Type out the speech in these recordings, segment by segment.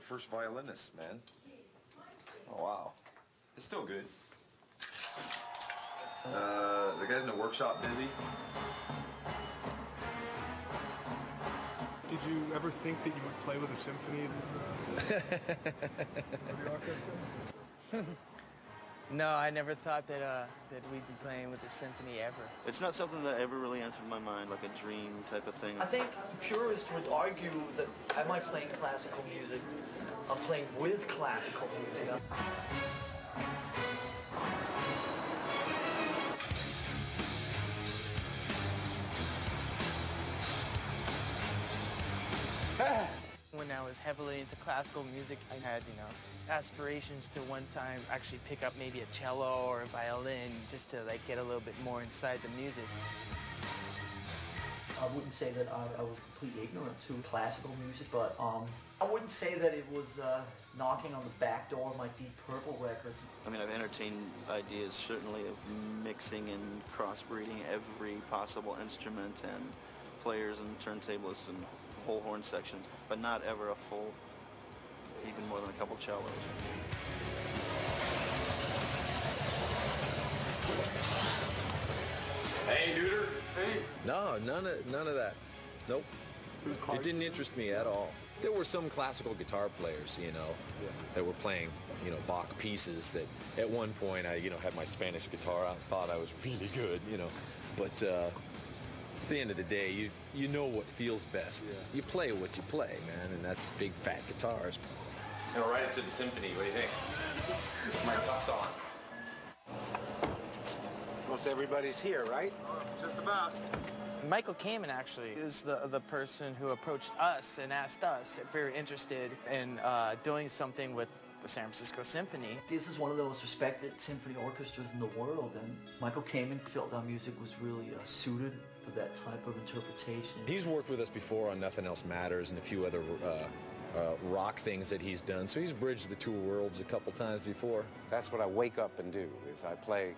first violinist, man. Oh, wow. It's still good. The guy's in the workshop busy. Did you ever think that you would play with a symphony? The orchestra? No, I never thought that we'd be playing with a symphony ever. It's not something that ever really entered my mind, like a dream type of thing. I think purists would argue that am I playing classical music? I'm playing with classical music. When I was heavily into classical music, I had, aspirations to one time actually pick up maybe a cello or a violin just to like get a little bit more inside the music. I wouldn't say that I was completely ignorant to classical music, but I wouldn't say that it was knocking on the back door of my Deep Purple records. I mean, I've entertained ideas certainly of mixing and crossbreeding every possible instrument and players and turntablists and whole horn sections, but not ever a full, even more than a couple cellos. Hey, Neuter. Hey. No, none of that. Nope. It didn't interest me at all. There were some classical guitar players, that were playing, Bach pieces that at one point I, had my Spanish guitar out and thought I was really good, But at the end of the day, you know what feels best. Yeah. You play what you play, man, and that's big fat guitars. I'll write it to the symphony. What do you think? My tuck's on. Most everybody's here, right? Just about. Michael Kamen actually is the person who approached us and asked us if we were interested in doing something with the San Francisco Symphony. This is one of the most respected symphony orchestras in the world, and Michael Kamen felt our music was really suited for that type of interpretation. He's worked with us before on Nothing Else Matters and a few other rock things that he's done, so he's bridged the two worlds a couple times before. That's what I wake up and do, is I play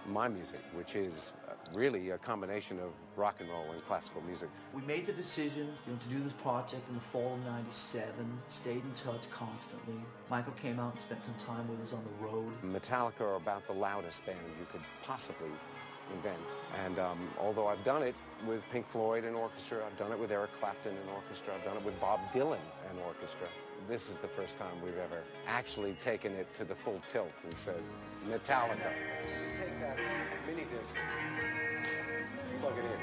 my music, which is really a combination of rock and roll and classical music. We made the decision to do this project in the fall of '97, stayed in touch constantly. Michael came out and spent some time with us on the road. Metallica are about the loudest band you could possibly invent. And although I've done it with Pink Floyd and orchestra, I've done it with Eric Clapton and orchestra, I've done it with Bob Dylan and orchestra, this is the first time we've ever actually taken it to the full tilt and said, Metallica. Take that mini disc, plug it in.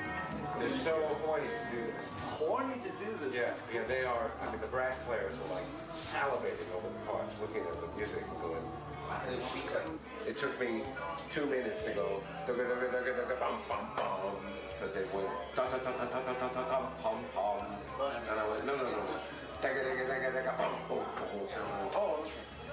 They're so horny to do this. Horny to do this? Yeah, they are. I mean, the brass players were like salivating over the parts, looking at the music and going, wow. It took me 2 minutes to go, because they went, pum. And I went, no. Oh,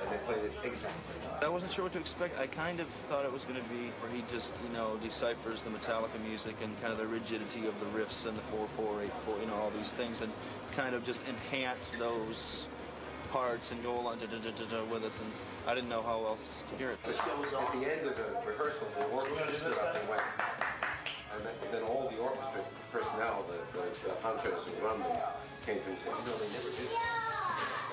and they played it exactly. I wasn't sure what to expect. I kind of thought it was going to be where he just, deciphers the Metallica music and kind of the rigidity of the riffs and the 4/4, 8/4, all these things, and kind of just enhance those parts and go along with us. And I didn't know how else to hear it. At the end of the rehearsal, the orchestra stood up and went. And then all the orchestra personnel, the hunters who run them, came and said, they never did that.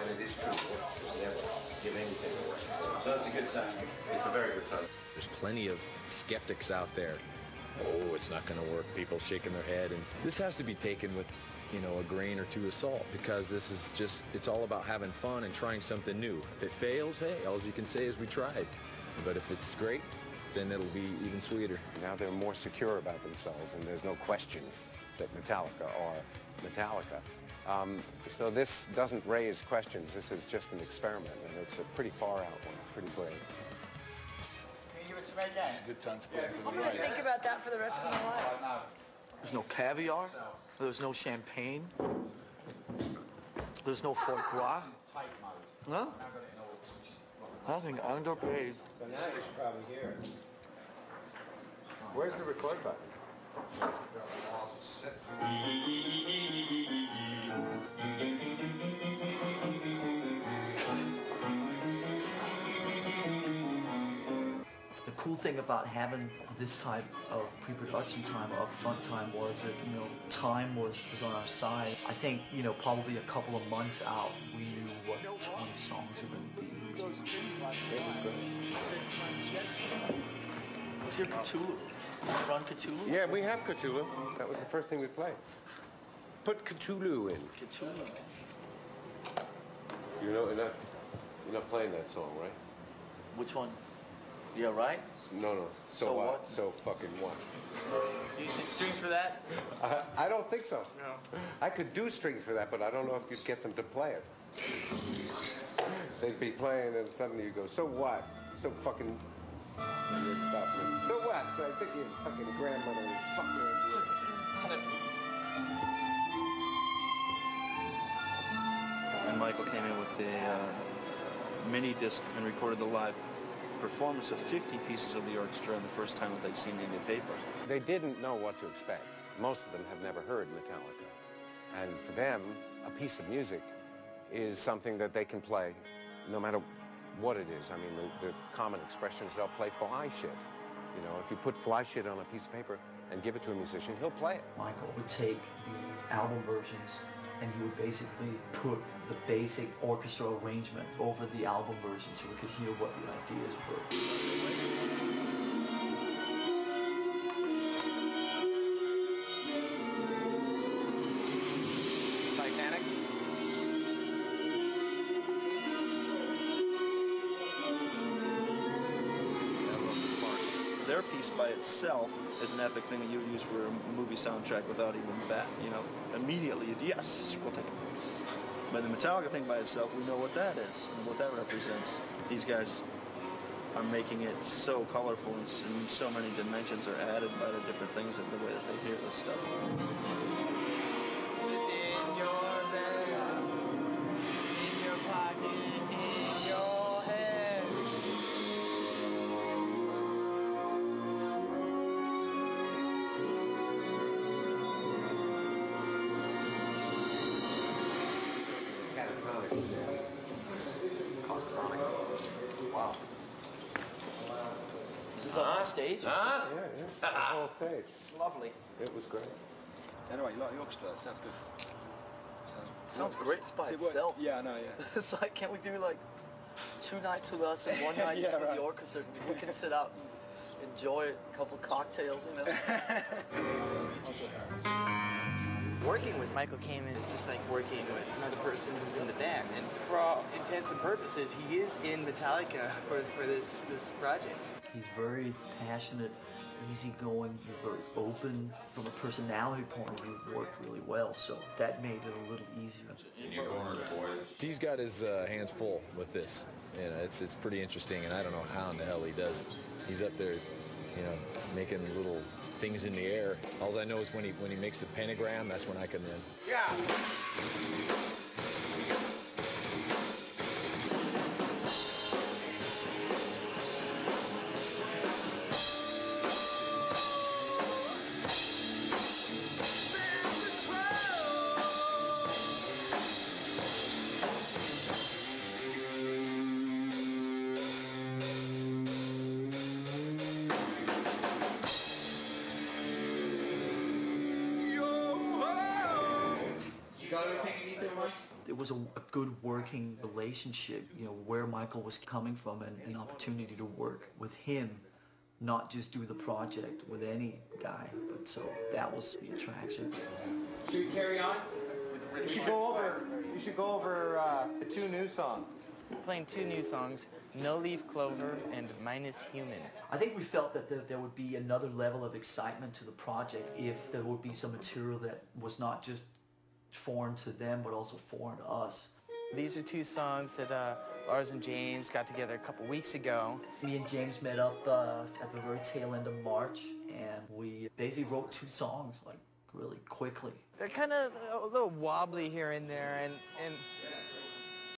And it is true, orchestras never give anything away. So that's a good sign. It's a very good sign. There's plenty of skeptics out there. Oh, it's not going to work. People shaking their head. And this has to be taken with, a grain or two of salt, because this is just, it's all about having fun and trying something new. If it fails, hey, all you can say is we tried. But if it's great, then it'll be even sweeter. Now they're more secure about themselves, and there's no question that Metallica are Metallica. So this doesn't raise questions. This is just an experiment, and it's a pretty far out one, pretty brave. It's a good time to play for I'm going to think about that for the rest of my life. There's no caviar. There's no champagne. There's no foie gras. No? I think underpaid. So now you should probably hear it. Where's the record button? The cool thing about having this type of pre-production time or upfront time was that, time was on our side. I think, probably a couple of months out, we knew what 20 songs are going to be. What's your Cthulhu? Run Cthulhu? Yeah, we have Cthulhu. That was the first thing we played. Put Cthulhu in. Cthulhu. You're not playing that song, right? Which one? Yeah, right? No. So what? So fucking what? You did strings for that? I don't think so. No. I could do strings for that, but I don't know if you'd get them to play it. They'd be playing and suddenly you go, so what? So fucking... And you'd stop me. So what? So I think your fucking grandmother is fucking... And Michael came in with the mini disc and recorded the live performance of 50 pieces of the orchestra the first time that they'd seen any paper. They didn't know what to expect. Most of them have never heard Metallica. And for them, a piece of music is something that they can play no matter what it is. I mean, the common expression is they'll play fly shit. You know, if you put fly shit on a piece of paper and give it to a musician, he'll play it. Michael would take the album versions and he would basically put the basic orchestra arrangement over the album version so we could hear what the ideas were. Titanic? Their piece by itself is an epic thing that you would use for a movie soundtrack without even that, you know, immediately, yes, we'll take it. But the Metallica thing by itself, we know what that is and what that represents. These guys are making it so colorful and so many dimensions are added by the different things and the way that they hear this stuff. In your bed, in your pocket, in your head. Wow. Is this on stage? Huh? Yeah, the whole stage. It's lovely. It was great. Anyway, you like the orchestra? That sounds good. Sounds great by itself. Yeah, I know, yeah. It's like, can't we do like 2 nights with us and 1 night Yeah, with right. the orchestra? We can sit out and enjoy a couple cocktails, you know? Working with Michael Kamen is just like working with another person who's in the band. And for all intents and purposes, he is in Metallica for this project. He's very passionate, easygoing, he's very open. From a personality point of view, worked really well, so that made it a little easier. He's got his hands full with this. You know, it's pretty interesting, and I don't know how in the hell he does it. He's up there, you know, making little things in the air. All I know is when he makes a pentagram, that's when I come in. Yeah! It was a good working relationship, you know, where Michael was coming from and an opportunity to work with him, not just do the project with any guy, but so that was the attraction. Should we carry on? You should go over the 2 new songs. We're playing 2 new songs, No Leaf Clover and Minus Human. I think we felt that there would be another level of excitement to the project if there would be some material that was not just foreign to them, but also foreign to us. These are 2 songs that Lars and James got together a couple weeks ago. Me and James met up at the very tail end of March, and we basically wrote 2 songs, like, really quickly. They're kind of a little wobbly here and there, and